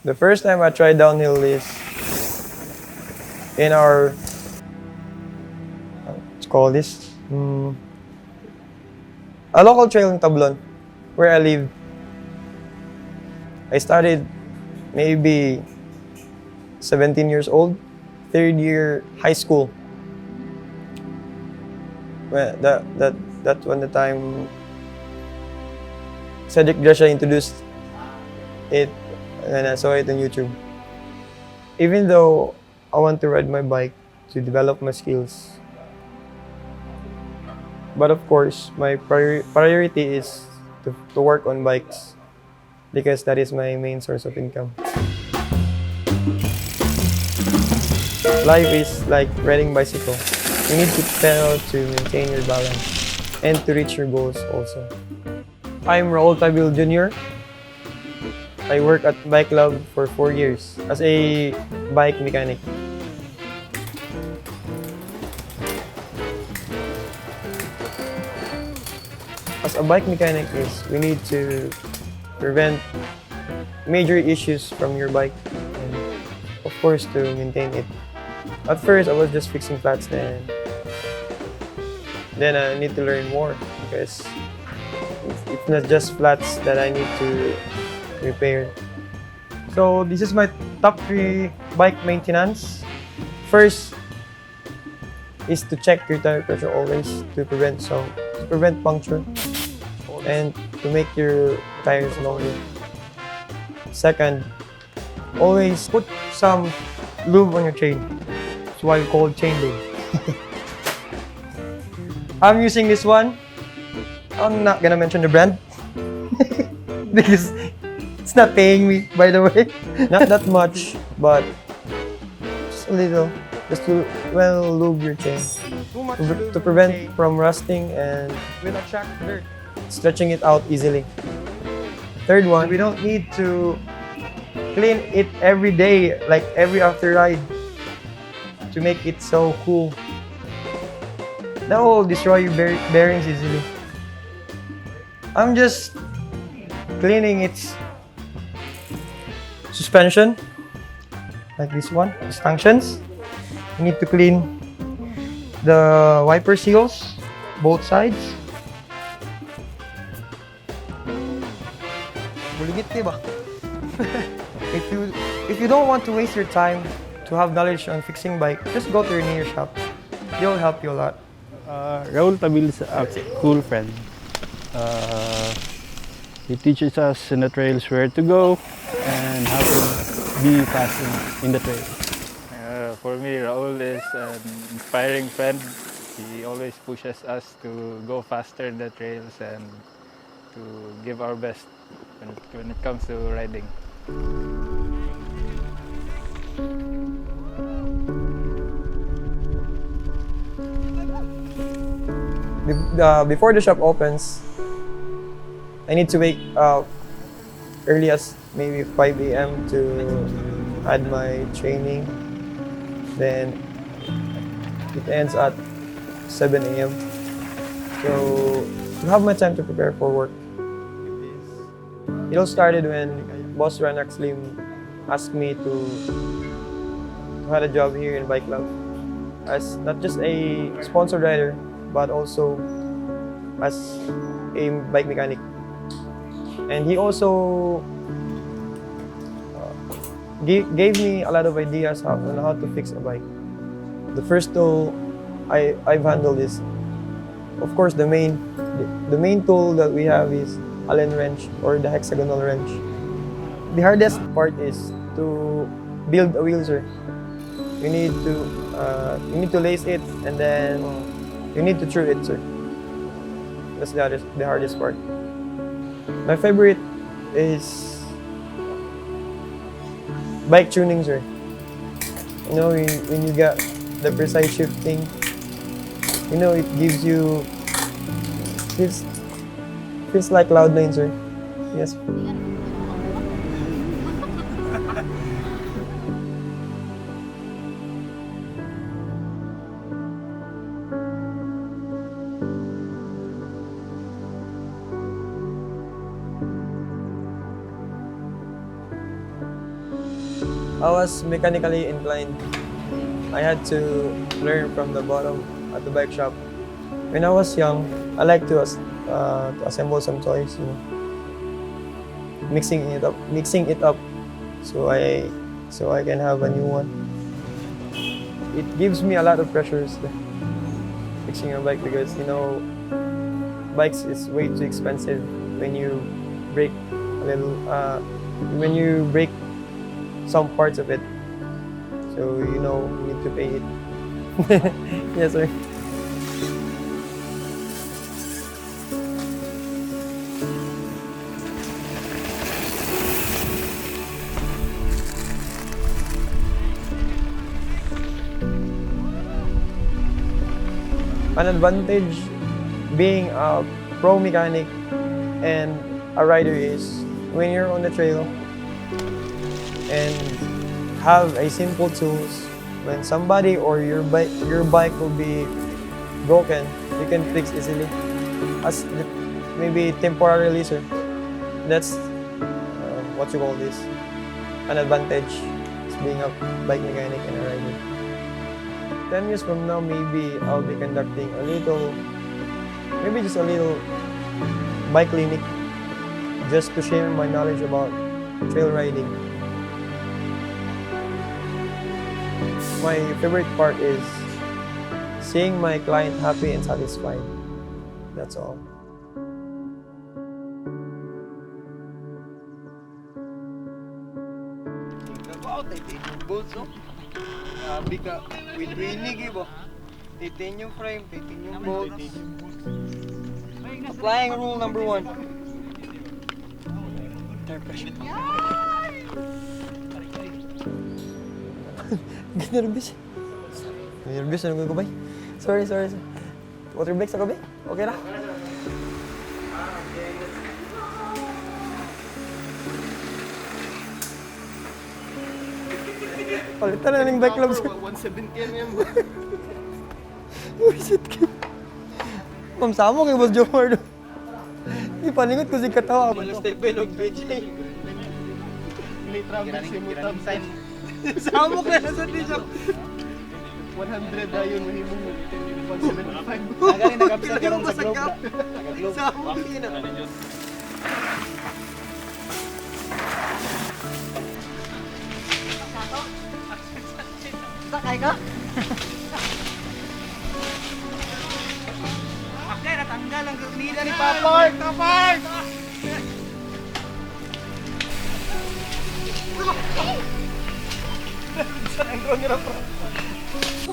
The first time I tried downhill is in our, let's call this, a local trail in Tablon, where I live. I started maybe 17 years old, third year high school. Well, that when the time Cedric Gracia introduced it, and I saw it on YouTube. Even though I want to ride my bike to develop my skills, but of course my priority is to work on bikes because that is my main source of income. Life is like riding bicycle. You need to pedal to maintain your balance and to reach your goals also. I'm Raul Tabil Jr. I work at Bike Club for 4 years as a bike mechanic. As a bike mechanic we need to prevent major issues from your bike and of course to maintain it. At first I was just fixing flats, then I need to learn more because it's not just flats that I need to repair. So this is my top 3 bike maintenance. First is to check your tire pressure always to prevent puncture and to make your tires longer. Second, always put some lube on your chain. That's why we call it chain lube. I'm using this one. I'm not gonna mention the brand because it's not paying me, by the way. Not that much, but just a little, just to well lube your chain to prevent from rusting and will attract dirt, stretching it out easily. Third one, we don't need to clean it every day, like every after ride, to make it so cool. That will destroy your bearings easily. I'm just cleaning its suspension, like this one, junctions. You need to clean the wiper seals, both sides. Buligit, diba? If you don't want to waste your time to have knowledge on fixing bike, just go to your nearest shop. They'll help you a lot. Raul Tabil is a cool friend. He teaches us in the trails where to go and how to be fast in the trail. For me, Raul is an inspiring friend. He always pushes us to go faster in the trails and to give our best when it comes to riding. Before the shop opens, I need to wake up early as maybe 5 a.m. to add my training. Then it ends at 7 a.m. So to have my time to prepare for work. It all started when Boss Ranak Slim asked me to have a job here in Bike Club as not just a sponsored rider, but also as a bike mechanic. And he also gave me a lot of ideas on how to fix a bike. The first tool I've handled is, of course, the main tool that we have is Allen wrench or the hexagonal wrench. The hardest part is to build a wheel, sir. You need to lace it and then you need to true it, sir. That's the hardest part. My favorite is bike tuning, sir. You know, when you got the precise shifting, you know, it gives you feels like Cloud9, sir. Yes. I was mechanically inclined. I had to learn from the bottom at the bike shop. When I was young, I like to assemble some toys, mixing it up, so I can have a new one. It gives me a lot of pressures fixing a bike because bikes is way too expensive when you break a little when you break some parts of it, so you need to pay it. Yes, sir. An advantage being a pro mechanic and a rider is when you're on the trail and have a simple tools, when somebody or your bike will be broken, you can fix easily, as maybe temporarily, sir. That's what you call this, an advantage is being a bike mechanic and a rider. 10 years from now, maybe I'll be conducting just a little bike clinic, just to share my knowledge about trail riding. My favorite part is seeing my client happy and satisfied. That's all. Bika with winning ibo. Titanium frame, titanium bolts. Applying rule number 1. Tire pressure. Nervous. Nervous na ko ba? Sorry. Water breaks ako ba? Okay na? Palitan na ng bike clubs. 170 yan ba? Buisit ka. Mamsamo kay Boss Jomar doon. Ipalingot ko si katawa. Malastek belog bitch. May traffic si Mutab. Samo ka na sa disap. 100 ayun mahimong 175. Nagaling nag-upsell ka sa globe. Nag-globe. Samo ka na. Sakay ka? Arjay, natanggal ang nila ni Papart! Papart!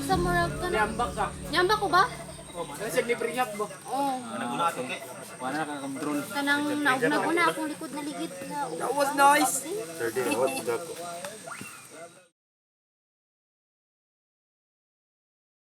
Sa murag ka na. Nyambak ko ba? Kasi libre niya po. Oo. Wala na kakakontrol. Kanang nauna akong likod na ligid na. That was nice! Sir, what's that?